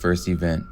First event.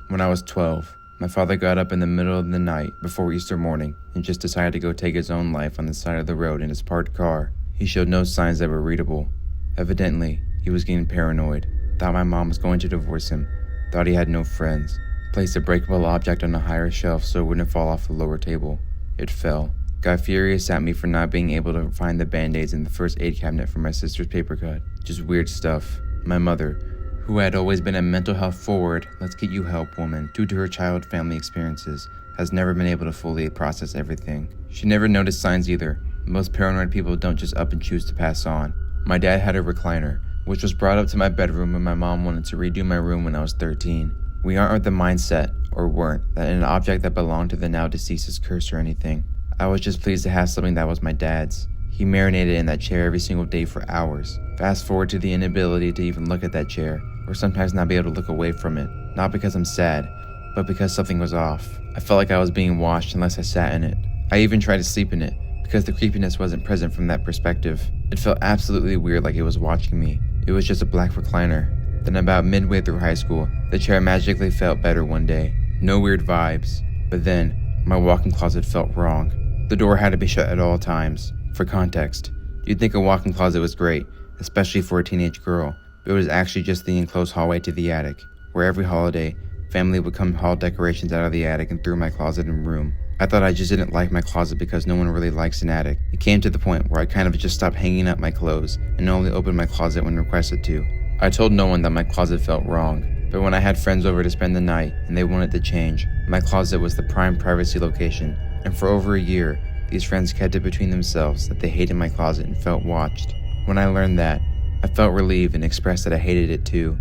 When I was 12, my father got up in the middle of the night before Easter morning and just decided to go take his own life on the side of the road in his parked car. He showed no signs that were readable. Evidently, he was getting paranoid, thought my mom was going to divorce him, thought he had no friends, placed a breakable object on a higher shelf so it wouldn't fall off the lower table. It fell. Got furious at me for not being able to find the band-aids in the first aid cabinet for my sister's paper cut. Just weird stuff. My mother, who had always been a mental health forward, let's get you help woman due to her child family experiences, has never been able to fully process everything. She never noticed signs either. Most paranoid people don't just up and choose to pass on. My dad had a recliner, which was brought up to my bedroom when my mom wanted to redo my room when I was 13. We aren't of the mindset, or weren't, that an object that belonged to the now deceased is cursed or anything. I was just pleased to have something that was my dad's. He marinated in that chair every single day for hours. Fast forward to the inability to even look at that chair, or sometimes not be able to look away from it. Not because I'm sad, but because something was off. I felt like I was being watched unless I sat in it. I even tried to sleep in it, because the creepiness wasn't present from that perspective. It felt absolutely weird, like it was watching me. It was just a black recliner. Then about midway through high school, the chair magically felt better one day. No weird vibes. But then, my walk-in closet felt wrong. The door had to be shut at all times. For context, you'd think a walk-in closet was great, especially for a teenage girl, but it was actually just the enclosed hallway to the attic, where every holiday, family would come haul decorations out of the attic and through my closet and room. I thought I just didn't like my closet because no one really likes an attic. It came to the point where I kind of just stopped hanging up my clothes and only opened my closet when requested to. I told no one that my closet felt wrong, but when I had friends over to spend the night and they wanted to change, my closet was the prime privacy location, and for over a year, these friends kept it between themselves that they hated my closet and felt watched. When I learned that, I felt relieved and expressed that I hated it too.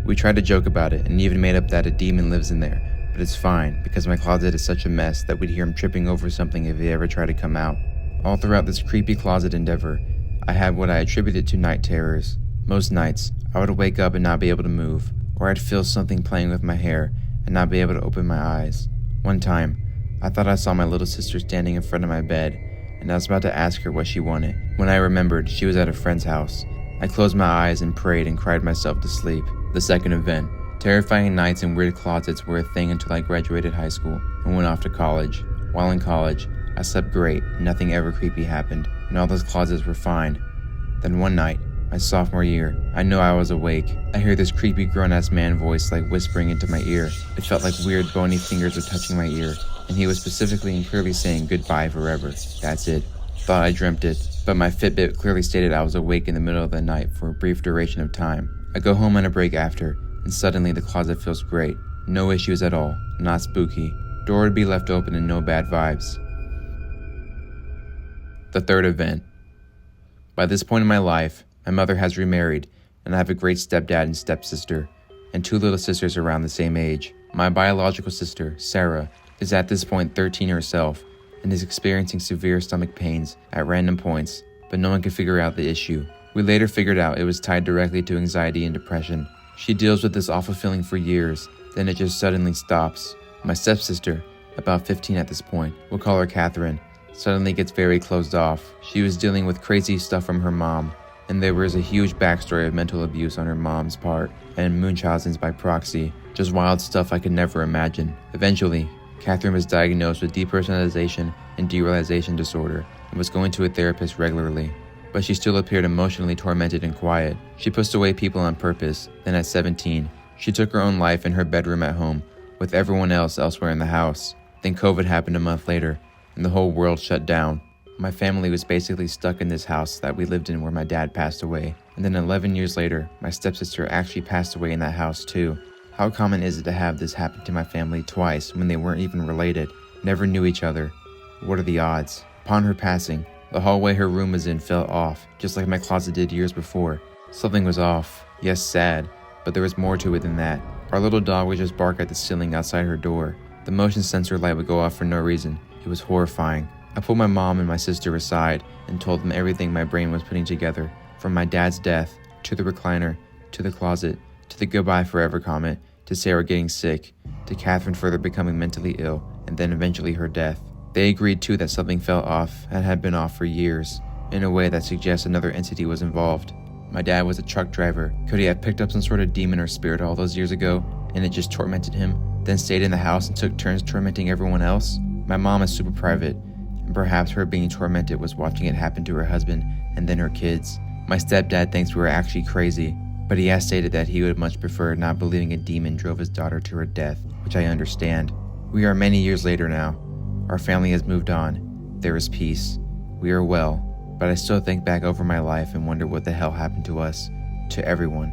We tried to joke about it and even made up that a demon lives in there, but it's fine because my closet is such a mess that we'd hear him tripping over something if he ever tried to come out. All throughout this creepy closet endeavor, I had what I attributed to night terrors. Most nights, I would wake up and not be able to move, or I'd feel something playing with my hair and not be able to open my eyes. One time, I thought I saw my little sister standing in front of my bed, and I was about to ask her what she wanted, when I remembered she was at a friend's house. I closed my eyes and prayed and cried myself to sleep. The second event. Terrifying nights and weird closets were a thing until I graduated high school and went off to college. While in college, I slept great, nothing ever creepy happened, and all those closets were fine. Then one night, my sophomore year, I know I was awake. I hear this creepy grown-ass man voice like whispering into my ear. It felt like weird bony fingers were touching my ear, and he was specifically and clearly saying goodbye forever. That's it. Thought I dreamt it, but my Fitbit clearly stated I was awake in the middle of the night for a brief duration of time. I go home on a break after, and suddenly the closet feels great. No issues at all, not spooky. Door would be left open and no bad vibes. The third event. By this point in my life, my mother has remarried, and I have a great stepdad and stepsister, and two little sisters around the same age. My biological sister, Sarah, is at this point 13 herself, and is experiencing severe stomach pains at random points, but no one could figure out the issue. We later figured out it was tied directly to anxiety and depression. She deals with this awful feeling for years, then it just suddenly stops. My stepsister, about 15 at this point, we'll call her Catherine, suddenly gets very closed off. She was dealing with crazy stuff from her mom, and there was a huge backstory of mental abuse on her mom's part, and Munchausen's by proxy. Just wild stuff I could never imagine. Eventually, Catherine was diagnosed with depersonalization and derealization disorder, and was going to a therapist regularly. But she still appeared emotionally tormented and quiet. She pushed away people on purpose. Then at 17, she took her own life in her bedroom at home, with everyone else elsewhere in the house. Then COVID happened a month later, and the whole world shut down. My family was basically stuck in this house that we lived in where my dad passed away. And then 11 years later, my stepsister actually passed away in that house too. How common is it to have this happen to my family twice when they weren't even related, never knew each other? What are the odds? Upon her passing, the hallway her room was in fell off, just like my closet did years before. Something was off. Yes, sad, but there was more to it than that. Our little dog would just bark at the ceiling outside her door. The motion sensor light would go off for no reason. It was horrifying. I pulled my mom and my sister aside and told them everything my brain was putting together, from my dad's death, to the recliner, to the closet, to the goodbye forever comment, to Sarah getting sick, to Catherine further becoming mentally ill, and then eventually her death. They agreed too that something fell off and had been off for years, in a way that suggests another entity was involved. My dad was a truck driver. Could he have picked up some sort of demon or spirit all those years ago? and it just tormented him, then stayed in the house and took turns tormenting everyone else? My mom is super private, and perhaps her being tormented was watching it happen to her husband and then her kids. My stepdad thinks we were actually crazy, but he has stated that he would much prefer not believing a demon drove his daughter to her death, which I understand. We are many years later now. Our family has moved on. There is peace. We are well, but I still think back over my life and wonder what the hell happened to us, to everyone.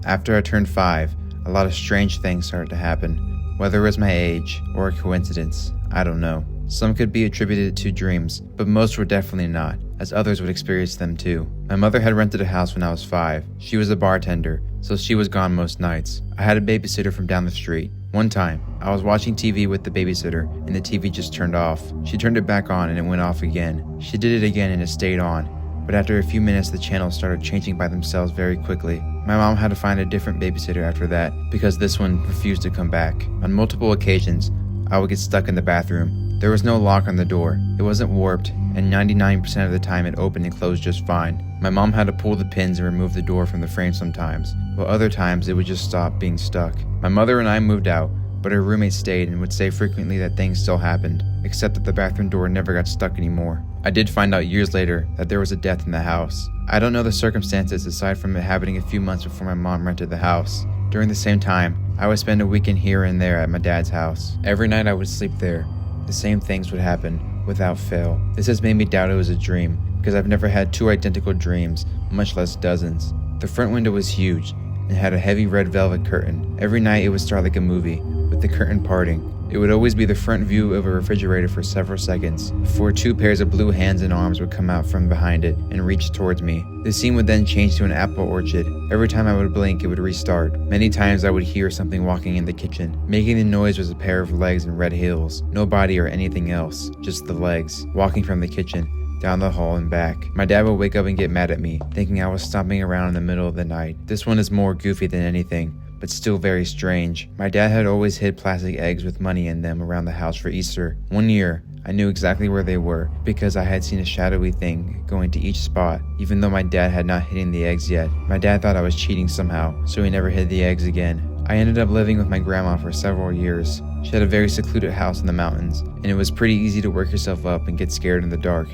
After I turned 5, a lot of strange things started to happen. Whether it was my age or a coincidence, I don't know. Some could be attributed to dreams, but most were definitely not, as others would experience them too. My mother had rented a house when I was 5. She was a bartender, so she was gone most nights. I had a babysitter from down the street. One time, I was watching TV with the babysitter, and the TV just turned off. She turned it back on and it went off again. She did it again and it stayed on. But after a few minutes, the channels started changing by themselves very quickly. My mom had to find a different babysitter after that, because this one refused to come back. On multiple occasions, I would get stuck in the bathroom. There was no lock on the door. It wasn't warped, and 99% of the time it opened and closed just fine. My mom had to pull the pins and remove the door from the frame sometimes, while other times it would just stop being stuck. My mother and I moved out, but her roommate stayed and would say frequently that things still happened, except that the bathroom door never got stuck anymore. I did find out years later that there was a death in the house. I don't know the circumstances aside from it happening a few months before my mom rented the house. During the same time, I would spend a weekend here and there at my dad's house. Every night I would sleep there. The same things would happen, without fail. This has made me doubt it was a dream, because I've never had 2 identical dreams, much less dozens. The front window was huge, and had a heavy red velvet curtain. Every night it would start like a movie, with the curtain parting. It would always be the front view of a refrigerator for several seconds, before 2 pairs of blue hands and arms would come out from behind it and reach towards me. The scene would then change to an apple orchard. Every time I would blink, it would restart. Many times I would hear something walking in the kitchen. Making the noise was a pair of legs and red heels. No body or anything else, just the legs, walking from the kitchen down the hall and back. My dad would wake up and get mad at me, thinking I was stomping around in the middle of the night. This one is more goofy than anything, but still very strange. My dad had always hid plastic eggs with money in them around the house for Easter. One year, I knew exactly where they were because I had seen a shadowy thing going to each spot, even though my dad had not hidden the eggs yet. My dad thought I was cheating somehow, so he never hid the eggs again. I ended up living with my grandma for several years. She had a very secluded house in the mountains, and it was pretty easy to work yourself up and get scared in the dark.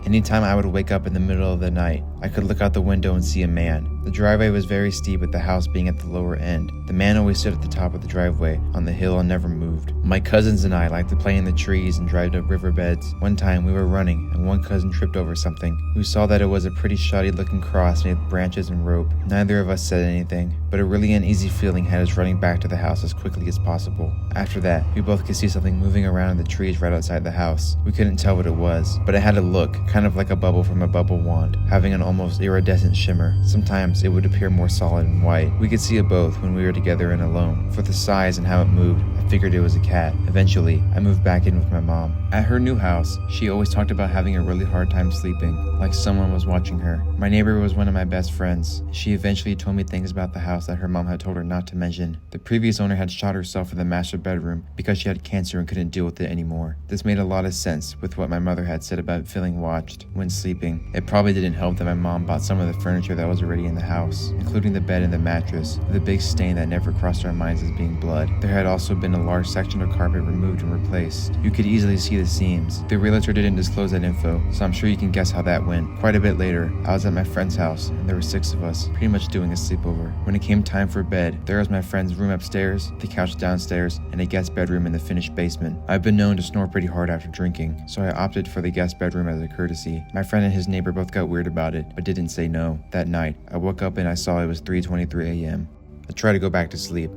Anytime I would wake up in the middle of the night, I could look out the window and see a man. The driveway was very steep with the house being at the lower end. The man always stood at the top of the driveway on the hill and never moved. My cousins and I liked to play in the trees and drive up riverbeds. One time we were running and one cousin tripped over something. We saw that it was a pretty shoddy looking cross made of branches and rope. Neither of us said anything, but a really uneasy feeling had us running back to the house as quickly as possible. After that, we both could see something moving around in the trees right outside the house. We couldn't tell what it was, but it had a look, kind of like a bubble from a bubble wand, having an almost iridescent shimmer. Sometimes it would appear more solid and white. We could see it both when we were together and alone. For the size and how it moved, I figured it was a cat. Eventually, I moved back in with my mom. At her new house, she always talked about having a really hard time sleeping, like someone was watching her. My neighbor was one of my best friends. She eventually told me things about the house that her mom had told her not to mention. The previous owner had shot herself in the master bedroom because she had cancer and couldn't deal with it anymore. This made a lot of sense with what my mother had said about feeling watched when sleeping. It probably didn't help that my mom bought some of the furniture that was already in the house, including the bed and the mattress, with a big stain that never crossed our minds as being blood. There had also been a large section of carpet removed and replaced. You could easily see the seams. The realtor didn't disclose that info, so I'm sure you can guess how that went. Quite a bit later, I was at my friend's house, and there were 6 of us, pretty much doing a sleepover. When it came time for bed, there was my friend's room upstairs, the couch downstairs, and a guest bedroom in the finished basement. I've been known to snore pretty hard after drinking, so I opted for the guest bedroom as a courtesy. My friend and his neighbor both got weird about it, but didn't say no. That night, I woke up and I saw it was 3:23 a.m. I tried to go back to sleep,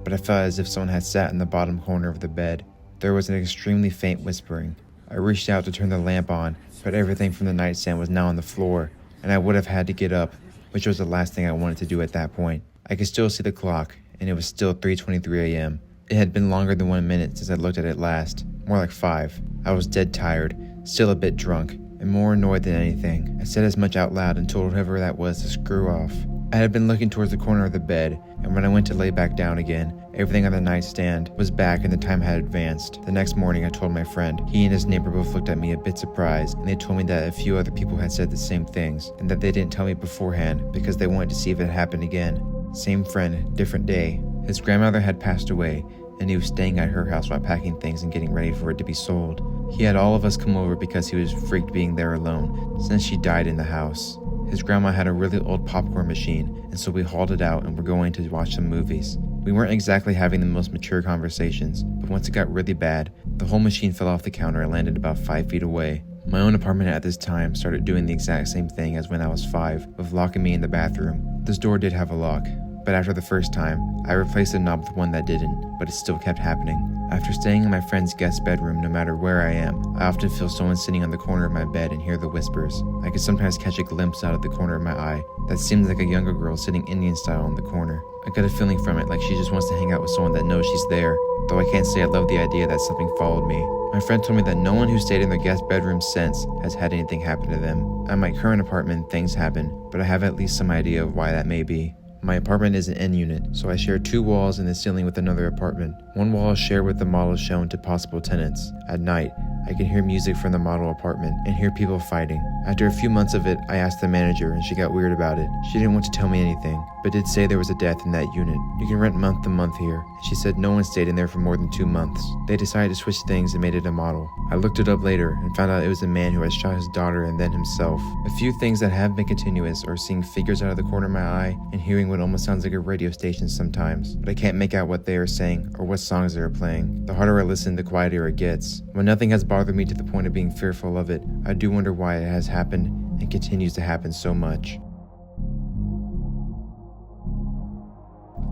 but I felt as if someone had sat in the bottom corner of the bed. There was an extremely faint whispering. I reached out to turn the lamp on, but everything from the nightstand was now on the floor, and I would have had to get up, which was the last thing I wanted to do at that point. I could still see the clock, and it was still 3:23 a.m. It had been longer than 1 minute since I looked at it last, more like 5. I was dead tired, still a bit drunk, and more annoyed than anything. I said as much out loud and told whoever that was to screw off. I had been looking towards the corner of the bed, and when I went to lay back down again, Everything on the nightstand was back and the time had advanced. The next morning I told my friend. He and his neighbor both looked at me a bit surprised, and they told me that a few other people had said the same things, and that they didn't tell me beforehand because they wanted to see if it happened again. Same friend, different day. His grandmother had passed away, and he was staying at her house while packing things and getting ready for it to be sold. He had all of us come over because he was freaked being there alone, since she died in the house. His grandma had a really old popcorn machine, and so we hauled it out and were going to watch some movies. We weren't exactly having the most mature conversations, but once it got really bad, the whole machine fell off the counter and landed about 5 feet away. My own apartment at this time started doing the exact same thing as when I was 5, with locking me in the bathroom. This door did have a lock, but after the first time, I replaced the knob with one that didn't, but it still kept happening. After staying in my friend's guest bedroom, no matter where I am, I often feel someone sitting on the corner of my bed and hear the whispers. I could sometimes catch a glimpse out of the corner of my eye that seems like a younger girl sitting Indian style in the corner. I get a feeling from it like she just wants to hang out with someone that knows she's there, though I can't say I love the idea that something followed me. My friend told me that no one who stayed in their guest bedroom since has had anything happen to them. At my current apartment, things happen, but I have at least some idea of why that may be. My apartment is an end unit, so I share 2 walls and the ceiling with another apartment. One wall is shared with the models shown to possible tenants. At night, I can hear music from the model apartment and hear people fighting. After a few months of it, I asked the manager and she got weird about it. She didn't want to tell me anything, but did say there was a death in that unit. You can rent month to month here. She said no one stayed in there for more than 2 months. They decided to switch things and made it a model. I looked it up later and found out it was a man who had shot his daughter and then himself. A few things that have been continuous are seeing figures out of the corner of my eye and hearing what almost sounds like a radio station sometimes, but I can't make out what they are saying or what songs they are playing. The harder I listen, the quieter it gets. When nothing has bothered me to the point of being fearful of it, I do wonder why it has happened and continues to happen so much.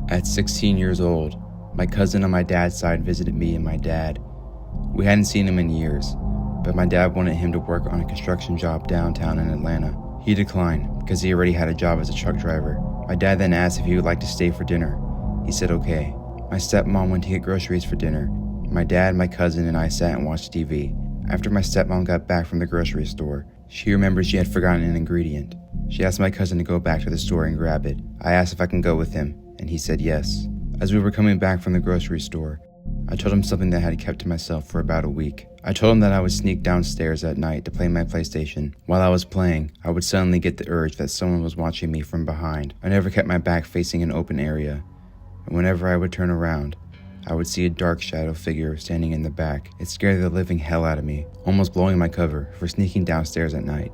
At 16 years old, my cousin on my dad's side visited me and my dad. We hadn't seen him in years, but my dad wanted him to work on a construction job downtown in Atlanta. He declined because he already had a job as a truck driver. My dad then asked if he would like to stay for dinner. He said okay. My stepmom went to get groceries for dinner. My dad, my cousin, and I sat and watched TV. After my stepmom got back from the grocery store, she remembered she had forgotten an ingredient. She asked my cousin to go back to the store and grab it. I asked if I can go with him, and he said yes. As we were coming back from the grocery store, I told him something that I had kept to myself for about a week. I told him that I would sneak downstairs at night to play my PlayStation. While I was playing, I would suddenly get the urge that someone was watching me from behind. I never kept my back facing an open area, and whenever I would turn around, I would see a dark shadow figure standing in the back. It scared the living hell out of me, almost blowing my cover for sneaking downstairs at night.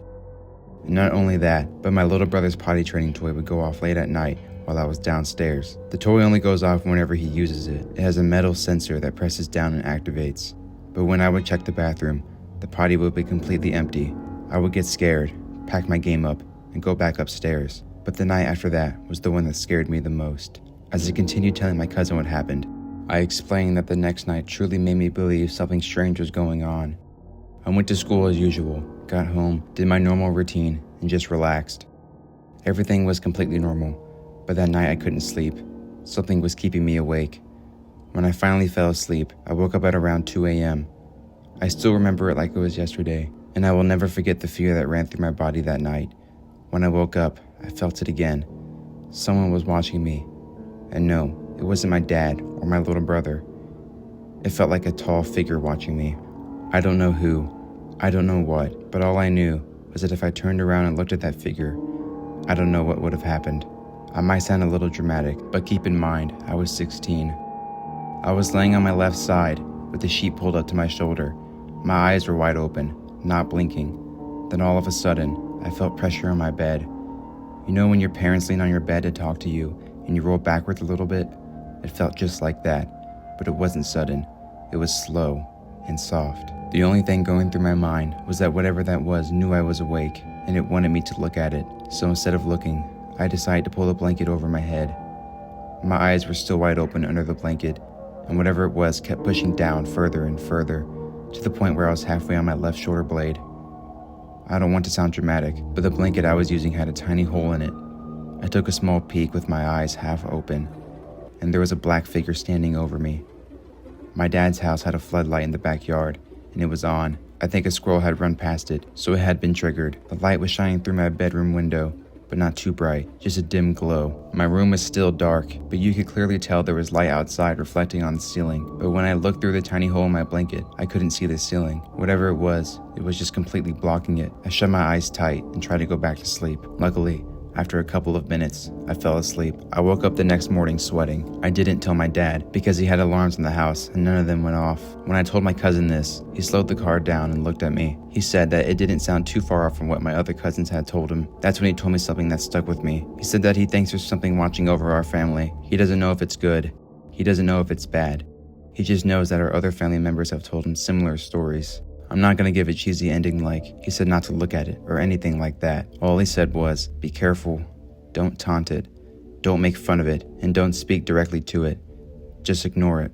And not only that, but my little brother's potty training toy would go off late at night while I was downstairs. The toy only goes off whenever he uses it. It has a metal sensor that presses down and activates. But when I would check the bathroom, the potty would be completely empty. I would get scared, pack my game up, and go back upstairs. But the night after that was the one that scared me the most. As I continued telling my cousin what happened, I explained that the next night truly made me believe something strange was going on. I went to school as usual, got home, did my normal routine, and just relaxed. Everything was completely normal. But that night I couldn't sleep. Something was keeping me awake. When I finally fell asleep, I woke up at around 2 a.m. I still remember it like it was yesterday, and I will never forget the fear that ran through my body that night. When I woke up, I felt it again. Someone was watching me. And no, it wasn't my dad or my little brother. It felt like a tall figure watching me. I don't know who, I don't know what, but all I knew was that if I turned around and looked at that figure, I don't know what would have happened. I might sound a little dramatic, but keep in mind, I was 16. I was laying on my left side with the sheet pulled up to my shoulder. My eyes were wide open, not blinking. Then all of a sudden, I felt pressure on my bed. You know when your parents lean on your bed to talk to you and you roll backwards a little bit? It felt just like that, but it wasn't sudden. It was slow and soft. The only thing going through my mind was that whatever that was knew I was awake, and it wanted me to look at it. So instead of looking, I decided to pull the blanket over my head. My eyes were still wide open under the blanket, and whatever it was kept pushing down further and further, to the point where I was halfway on my left shoulder blade. I don't want to sound dramatic, but the blanket I was using had a tiny hole in it. I took a small peek with my eyes half open, and there was a black figure standing over me. My dad's house had a floodlight in the backyard, and it was on. I think a squirrel had run past it, so it had been triggered. The light was shining through my bedroom window, but not too bright, just a dim glow. My room was still dark, but you could clearly tell there was light outside reflecting on the ceiling. But when I looked through the tiny hole in my blanket, I couldn't see the ceiling. Whatever it was just completely blocking it. I shut my eyes tight and tried to go back to sleep. Luckily, after a couple of minutes, I fell asleep. I woke up the next morning sweating. I didn't tell my dad because he had alarms in the house and none of them went off. When I told my cousin this, he slowed the car down and looked at me. He said that it didn't sound too far off from what my other cousins had told him. That's when he told me something that stuck with me. He said that he thinks there's something watching over our family. He doesn't know if it's good. He doesn't know if it's bad. He just knows that our other family members have told him similar stories. I'm not gonna give a cheesy ending like he said not to look at it or anything like that. All he said was, be careful, don't taunt it, don't make fun of it, and don't speak directly to it. Just ignore it.